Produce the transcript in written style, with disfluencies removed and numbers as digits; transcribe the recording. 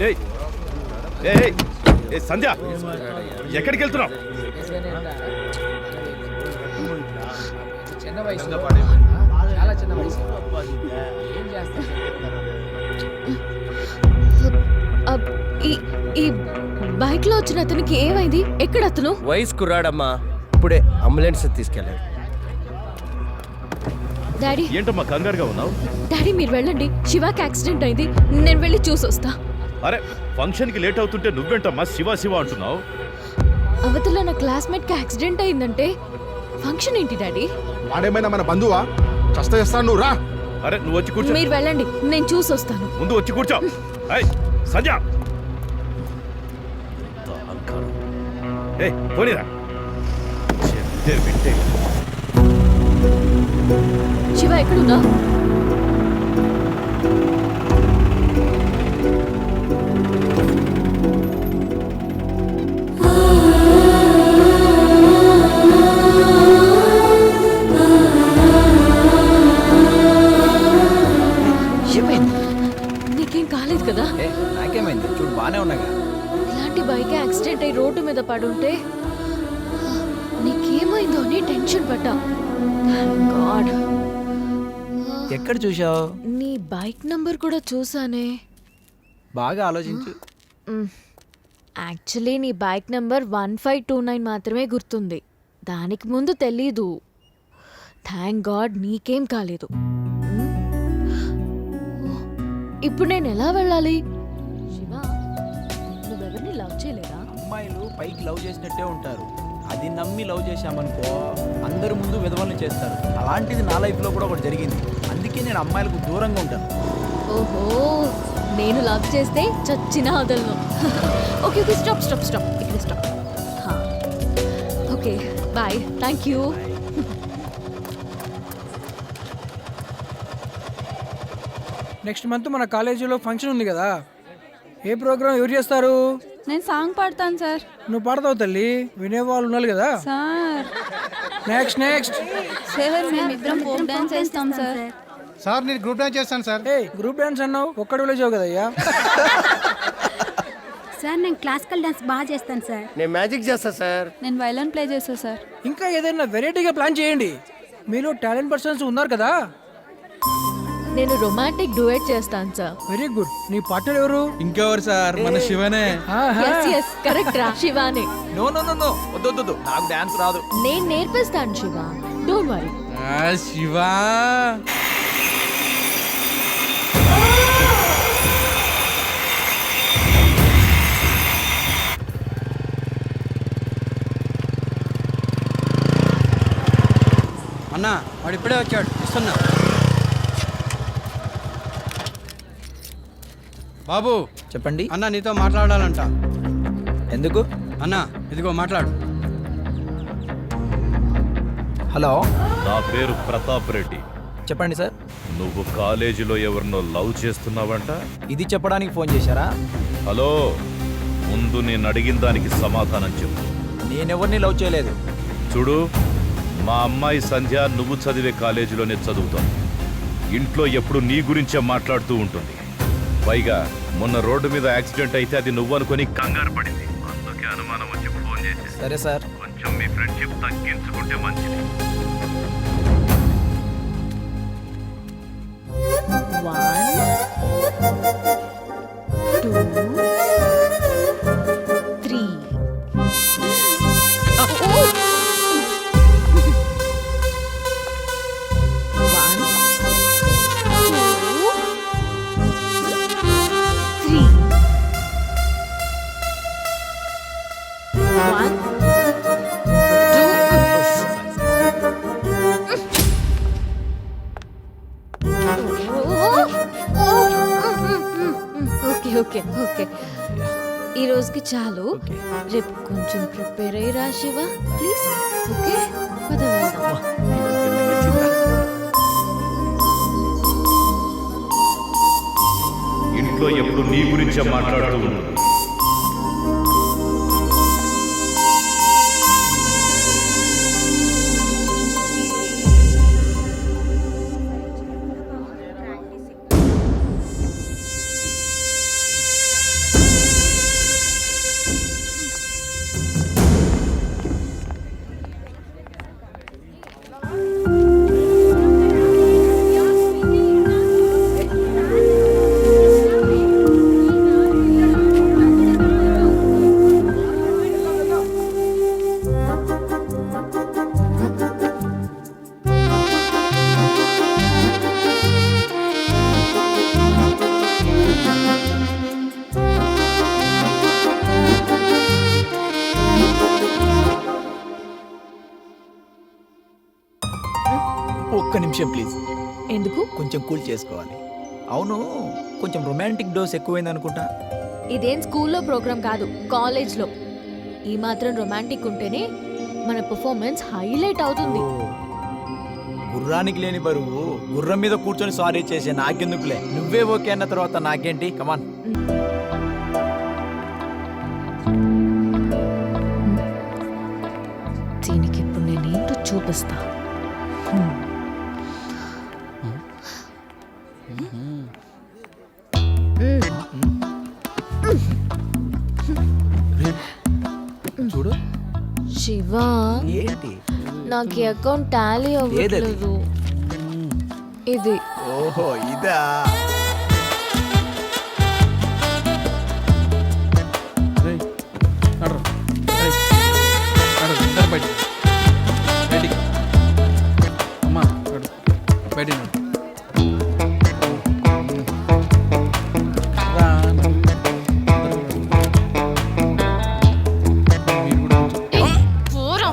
ఏయ్ ఏయ్ ఏయ్, ఏయ్ సంధ్య ఎక్కడికి వెళ్తున్నావు? చిన్న వయసు, చాలా చిన్న వయసు. ఏం చేస్తా? ఈ బైక్ లో వచ్చిన అతనికి ఏమైంది? ఎక్కడ అతను? వయసు కుర్రాడమ్మా, ఇప్పుడే అంబులెన్స్ తీసుకెళ్ళాడు. డాడీ ఏంటమ్మా కంగారుగా ఉన్నావు? డాడీ మీరు వెళ్ళండి, శివాకి యాక్సిడెంట్ అయింది, నేను వెళ్ళి చూసొస్తా. అరే ఫంక్షన్ కి లేట్ అవుతుంటే నువ్వేంటమ్మా శివ శివ అంటున్నావు? అవతల నా క్లాస్మేట్ కి యాక్సిడెంట్ అయిందంటే ఫంక్షన్ ఏంటి డాడీ? వాడేమైనా మన బంధువా? చస్త చేస్తాను, నువ్వు రా. అరే నువ్వు వచ్చి కూర్చో. మీరు వెళ్ళండి, నేను చూసొస్తాను. ముందు వచ్చి కూర్చో. ఏయ్ సంధ్య, ఏయ్ పోనీరా. చెప్తే వింటే. శివ ఎక్కడున్నా? నీకేం కాలేదు కదా? నాకేమైంది? చూడు బానే ఉన్నాగా. ఇలాంటి బైక్ యాక్సిడెంట్ అయి రోడ్డు మీద పడుంటే నీకేమైందో అని టెన్షన్ పడ్డా. గాడ్, ఎక్కడ చూసావు? నీ బైక్ నంబర్ కూడా చూసానే. బాగా ఆలోచించు. యాక్చువల్లీ నీ బైక్ నంబర్ 1529 మాత్రమే గుర్తుంది, దానికి ముందు తెలీదు. థ్యాంక్ గాడ్ నీకేం కాలేదు. ఇప్పుడు నేను ఎలా వెళ్ళాలి? శివ, నువ్వెవరిని లవ్ చేయలేదా? అమ్మాయిలు పైకి లవ్ చేసినట్టే ఉంటారు, అది నమ్మి లవ్ చేశామనుకో అందరి ముందు విధవలను చేస్తారు. అలాంటిది నా లైఫ్లో కూడా ఒకటి జరిగింది, అందుకే నేను అమ్మాయిలకు దూరంగా ఉంటాను. ఓహో, నేను లవ్ చేస్తే చచ్చినా వదలను. Okay okay, stop stop stop, ఇక్కడ stop. Okay boy, thank you. Next month మన కాలేజీలో ఫంక్షన్ ఉంది కదా, ఏ ప్రోగ్రామ్ ఎవరు చేస్తారు? నేను సాంగ్ పాడతాను సార్. నువ్వు పాడతావు తల్లి, వినేవాళ్ళు ఉండాలి కదా. సార్ నెక్స్ట్ నెక్స్ట్ సార్ మేమిద్దరం ఫోక్ డాన్స్ చేస్తాం సార్. సార్ నేను గ్రూప్ డాన్స్ చేస్తాను సార్. ఏ గ్రూప్ డాన్స్ అన్నావు, ఒక్కడు విలేజావు కదయ్యా. సార్ నేను క్లాసికల్ డాన్స్ బాగా చేస్తాను సార్. నేను మ్యాజిక్ చేస్తా సార్. నేను వైలన్ ప్లే చేస్తా సార్. ఇంకా ఏదైనా వెరైటీగా ప్లాన్ చేయండి, మీలో టాలెంట్ పర్సన్స్ ఉన్నారు కదా. నేను రొమాంటిక్ డ్యూయట్ చేస్తాను సార్. Very good. నీ పార్ట్నర్ ఎవరు? ఇంకెవరు సార్, మన శివనే. yes కరెక్ట్ రా, శివానే. నో నో నో నో, వద్దు, నాకు డాన్స్ రాదు. నేను నేర్పిస్తాను శివ, డోంట్ వరీ. శివా అన్నా, వాడు ఇప్పుడే వచ్చాడు, ఇస్తున్నా. బాబు చెప్పండి అన్న, నీతో మాట్లాడాలంట. ఎందుకు? అన్న ఇదిగో మాట్లాడు. హలో, నా పేరు ప్రతాప్ రెడ్డి. చెప్పండి సార్. నువ్వు కాలేజీలో ఎవరినో లవ్ చేస్తున్నావంట? ఇది చెప్పడానికి ఫోన్ చేశారా? హలో, ముందు నేను అడిగిన దానికి సమాధానం చెప్పు. నేనెవరిని లవ్ చేయలేదు. చూడు, మా అమ్మాయి సంధ్య నువ్వు చదివే కాలేజీలోనే చదువుతాను. ఇంట్లో ఎప్పుడు నీ గురించే మాట్లాడుతూ ఉంటుంది. పైగా మొన్న రోడ్డు మీద యాక్సిడెంట్ అయితే అది నువ్వు అనుకొని కంగారు పడింది, అందుకే అనుమానం వచ్చి ఫోన్ చేసి. సరే సార్. కొంచెం మీ ఫ్రెండ్షిప్ తగ్గించుకుంటే మంచిది. 1 2 3. ఓకే ఓకే, ఈ రోజుకి చాలు. రేపు కొంచెం ప్రిపేర్ అయ్యి శివ ప్లీజ్. ఓకే, పద వెళ్దాం. ఇంట్లో ఎప్పుడు నీ గురించే మాట్లాడుతూ ఉంటుంది. ఒక్క నిమిషం ప్లీజ్, ఎందుకు? కొంచెం కూల్ చేసుకోవాలి. అవును, కొంచెం రొమాంటిక్ డోస్ ఎక్కువైంది అనుకుంటా. ఇదేం స్కూల్లో ప్రోగ్రామ్ కాదు, కాలేజ్లో. ఈ మాత్రం రొమాంటిక్ ఉంటేనే మన పర్ఫార్మెన్స్ హైలైట్ అవుతుంది. గుర్రానికి లేని బరువు గుర్రం మీద కూర్చొని సారీ చేసే నాకెందుకులే, నువ్వే ఓకే అన్న తర్వాత నాకేంటి, కమాన్. దీనికి ఇప్పుడు నేనేంటో చూపిస్తా. చూడు శివ, ఏంటి, నాకు ఈ అకౌంట్ టాలీ అవ్వట్లేదు. ఇది ఓహో ఇదా. అమ్మా బయటికి నడు. రా. మీరు కూడా పోరా.